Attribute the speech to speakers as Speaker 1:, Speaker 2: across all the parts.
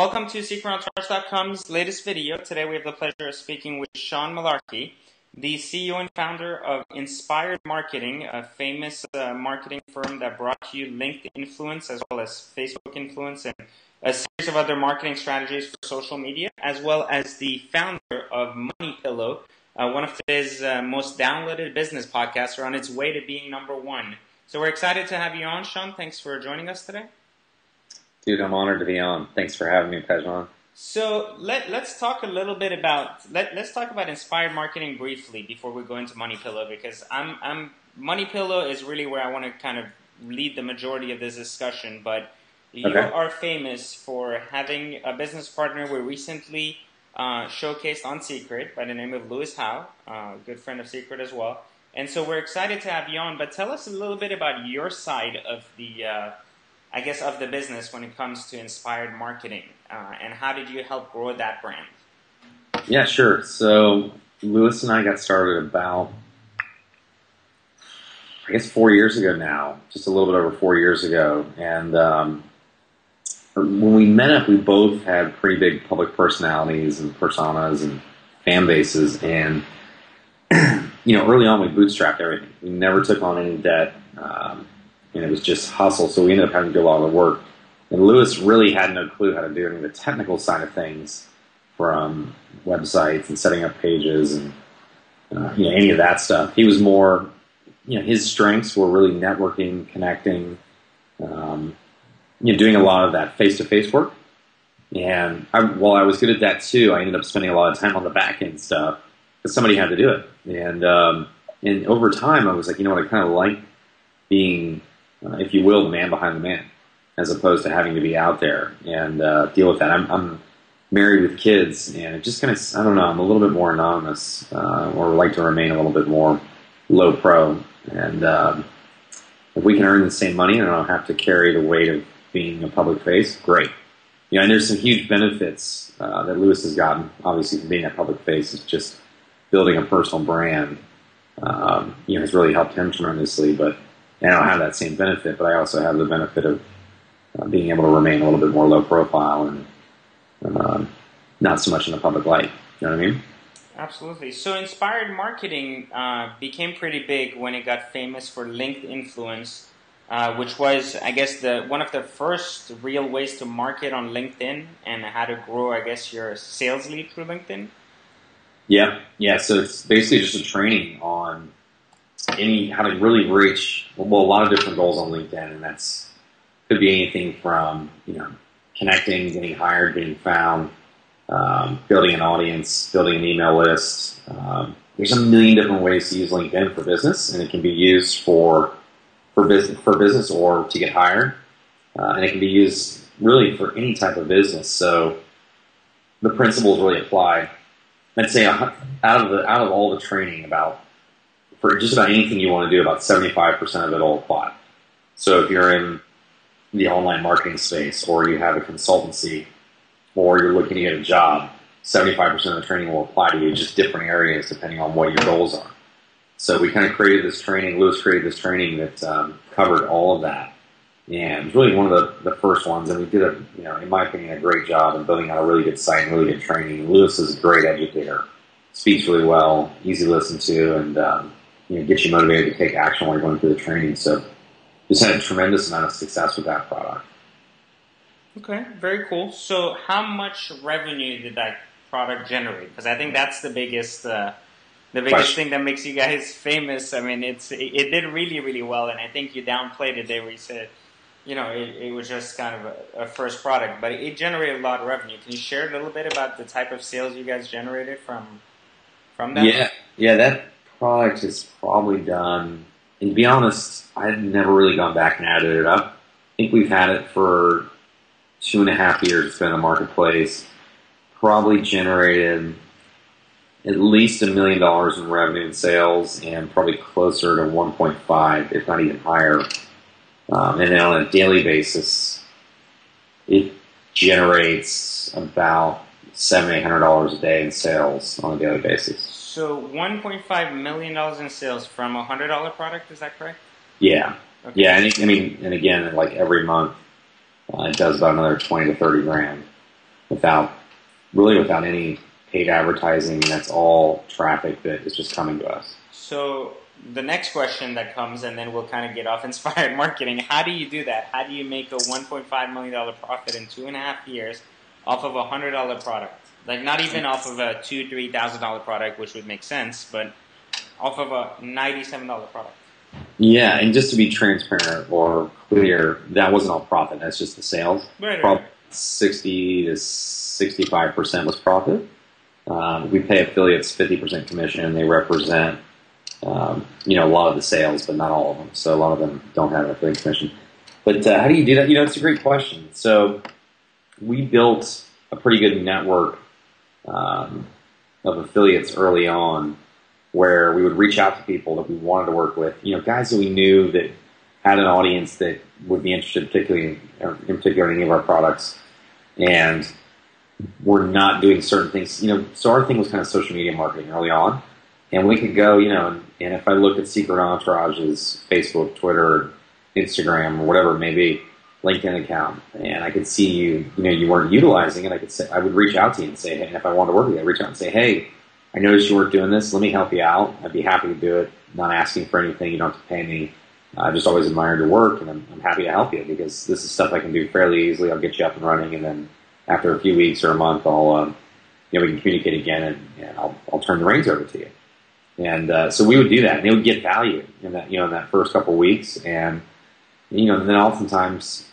Speaker 1: welcome to Entourage.com's latest video. Today we have the pleasure of speaking with Sean Malarkey, the CEO and founder of Inspired Marketing, a famous marketing firm that brought you LinkedIn influence as well as Facebook influence and a series of other marketing strategies for social media, as well as the founder of Money Pillow, one of today's most downloaded business podcasts, are on its way to being #1. So we're excited to have you on, Sean. Thanks for joining us today.
Speaker 2: Dude, I'm honored to be on. Thanks for having me, Pejman.
Speaker 1: So let's talk a little bit about let's talk about Inspired Marketing briefly before we go into Money Pillow, because Money Pillow is really where I want to kind of lead the majority of this discussion. But you are famous for having a business partner we recently showcased on Secret by the name of Lewis Howe, a good friend of Secret as well. And so we're excited to have you on. But tell us a little bit about your side of the of the business when it comes to Inspired Marketing, and how did you help grow that brand?
Speaker 2: Yeah, sure. So Lewis and I got started about, 4 years ago now, just a little bit over 4 years ago. And when we met up, we both had pretty big public personalities and personas and fan bases. And, early on we bootstrapped everything. We never took on any debt. And it was just hustle, so we ended up having to do a lot of the work. And Lewis really had no clue how to do any of the technical side of things, from websites and setting up pages and any of that stuff. He was more, his strengths were really networking, connecting, doing a lot of that face-to-face work. And while I was good at that too, I ended up spending a lot of time on the back-end stuff because somebody had to do it. And over time, I was like, I kind of like being, if you will, the man behind the man, as opposed to having to be out there and deal with that. I'm married with kids, and it just kind of, I don't know, I'm a little bit more anonymous, or like to remain a little bit more low pro. And if we can earn the same money and I don't have to carry the weight of being a public face, great. And there's some huge benefits that Lewis has gotten, obviously, from being a public face. It's just building a personal brand, has really helped him tremendously, but and I don't have that same benefit, but I also have the benefit of being able to remain a little bit more low profile and not so much in the public light. You know what I mean?
Speaker 1: Absolutely. So Inspired Marketing became pretty big when it got famous for LinkedIn influence, which was, I guess, one of the first real ways to market on LinkedIn and how to grow, your sales lead through LinkedIn.
Speaker 2: Yeah. So it's basically just a training on how to really reach a lot of different goals on LinkedIn, and that's could be anything from connecting, getting hired, getting found, building an audience, building an email list. There's a million different ways to use LinkedIn for business, and it can be used for business or to get hired, and it can be used really for any type of business. So the principles really apply. I'd say out of all the training for just about anything you want to do, about 75% of it will apply. So if you're in the online marketing space, or you have a consultancy, or you're looking to get a job, 75% of the training will apply to you, just different areas depending on what your goals are. So we kind of created this training, Lewis created this training that covered all of that. And it was really one of the first ones, and we did in my opinion, a great job in building out a really good site and really good training. Lewis is a great educator, speaks really well, easy to listen to, and gets you motivated to take action while you're going through the training. So just had a tremendous amount of success with that product.
Speaker 1: Okay, very cool. So how much revenue did that product generate? Because I think that's the biggest thing that makes you guys famous. I mean, it did really, really well, and I think you downplayed it there where you said, it was just kind of a first product, but it generated a lot of revenue. Can you share a little bit about the type of sales you guys generated from that?
Speaker 2: Yeah, that product is probably done, and to be honest, I've never really gone back and added it up. I think we've had it for 2.5 years. It's been in the marketplace, probably generated at least $1 million in revenue and sales, and probably closer to 1.5, if not even higher. And then on a daily basis, it generates about $700-800 a day in sales on a daily basis.
Speaker 1: So $1.5 million in sales from a $100 product, is that correct?
Speaker 2: Yeah. Okay. Yeah, and again, like every month, it does about another 20 to 30 grand. without any paid advertising, and that's all traffic that is just coming to us.
Speaker 1: So the next question that comes, and then we'll kind of get off inspired marketing. How do you do that? How do you make a $1.5 million profit in 2.5 years off of a $100 product? Like not even off of a $2,000-$3,000 product, which would make sense, but off of a $97 product.
Speaker 2: Yeah, and just to be transparent or clear, that wasn't all profit. That's just the sales.
Speaker 1: Right.
Speaker 2: 60 to 65% was profit. We pay affiliates 50% commission. They represent, a lot of the sales, but not all of them. So a lot of them don't have an affiliate commission. But how do you do that? It's a great question. So we built a pretty good network of affiliates early on, where we would reach out to people that we wanted to work with, guys that we knew that had an audience that would be interested in particular in any of our products, and we're not doing certain things. So our thing was kind of social media marketing early on, and we could go, and if I look at Secret Entourage's Facebook, Twitter, Instagram, or whatever it may be, LinkedIn account, and I could see you weren't utilizing it, I would reach out to you and say, hey, and if I wanted to work with you, I'd reach out and say, hey, I noticed you weren't doing this. Let me help you out. I'd be happy to do it. Not asking for anything. You don't have to pay me. I've just always admired your work, and I'm happy to help you because this is stuff I can do fairly easily. I'll get you up and running, and then after a few weeks or a month, we can communicate again, and I'll turn the reins over to you. And so we would do that, and they would get value in that, in that first couple of weeks, and then oftentimes,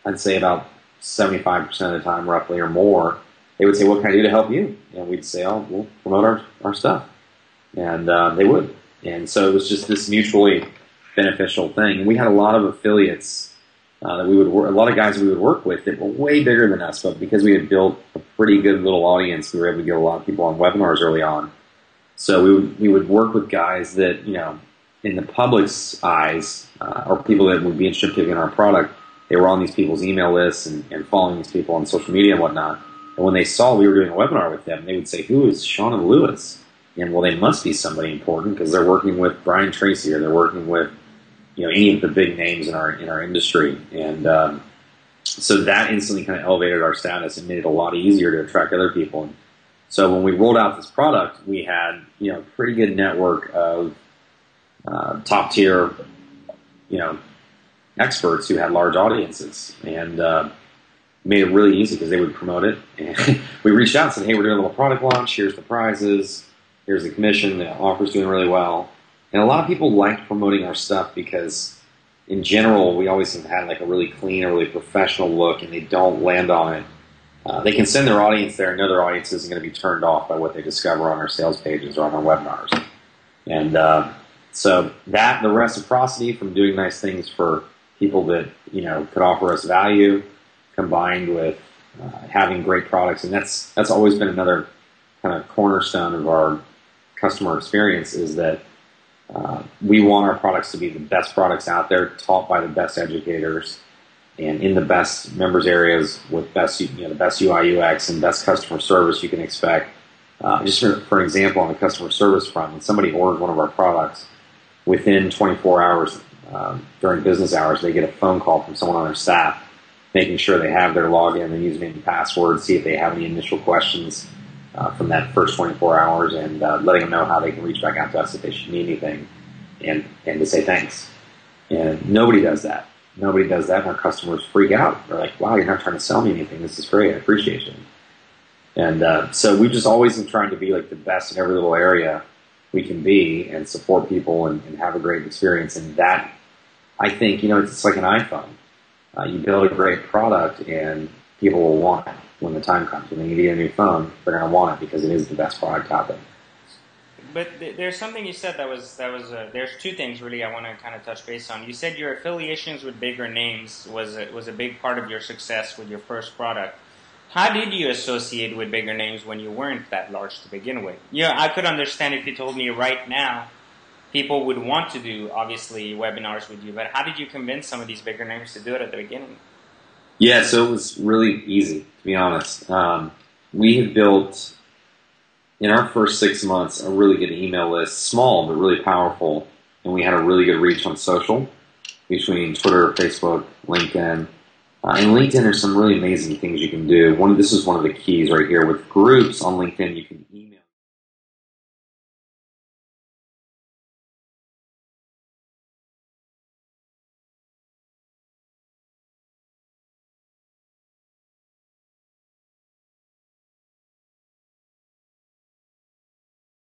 Speaker 2: I'd say about 75% of the time, roughly or more, they would say, what can I do to help you? And we'd say, oh, we'll promote our stuff. And they would. And so it was just this mutually beneficial thing. And we had a lot of affiliates a lot of guys we would work with that were way bigger than us, but because we had built a pretty good little audience, we were able to get a lot of people on webinars early on. So we would work with guys that, in the public's eyes, or people that would be interested in our product, they were on these people's email lists and following these people on social media and whatnot. And when they saw we were doing a webinar with them, they would say, who is Sean and Lewis? And well, they must be somebody important because they're working with Brian Tracy, or they're working with, any of the big names in our industry. And so that instantly kind of elevated our status and made it a lot easier to attract other people. And so when we rolled out this product, we had, a pretty good network of top tier, experts who had large audiences, and made it really easy because they would promote it. And we reached out and said, hey, we're doing a little product launch. Here's the prizes. Here's the commission. The offer's doing really well. And a lot of people liked promoting our stuff because, in general, we always have had like a really clean, a really professional look, and they don't land on it. They can send their audience there and know their audience isn't going to be turned off by what they discover on our sales pages or on our webinars. And so the reciprocity from doing nice things for people that, could offer us value, combined with having great products, and that's always been another kind of cornerstone of our customer experience, is that we want our products to be the best products out there, taught by the best educators, and in the best members areas with the best UI UX and best customer service you can expect. Just for an example, on the customer service front, when somebody orders one of our products, within 24 hours during business hours, they get a phone call from someone on their staff, making sure they have their login, their username and password, see if they have any initial questions from that first 24 hours, and letting them know how they can reach back out to us if they should need anything, and to say thanks. And nobody does that. Nobody does that, and our customers freak out. They're like, wow, you're not trying to sell me anything. This is great. I appreciate you. And so we've just always been trying to be like the best in every little area we can be, and support people and have a great experience. And that, I think, it's like an iPhone. You build a great product, and people will want it when the time comes. When they need a new phone, they're going to want it because it is the best product out there.
Speaker 1: But there's something you said that was there's two things really I want to kind of touch base on. You said your affiliations with bigger names was a big part of your success with your first product. How did you associate with bigger names when you weren't that large to begin with? I could understand if you told me right now people would want to do, obviously, webinars with you, but how did you convince some of these bigger names to do it at the beginning?
Speaker 2: Yeah, so it was really easy, to be honest. We had built, in our first 6 months, a really good email list, small but really powerful, and we had a really good reach on social, between Twitter, Facebook, LinkedIn, In LinkedIn, there's some really amazing things you can do. This is one of the keys right here. With groups on LinkedIn, you can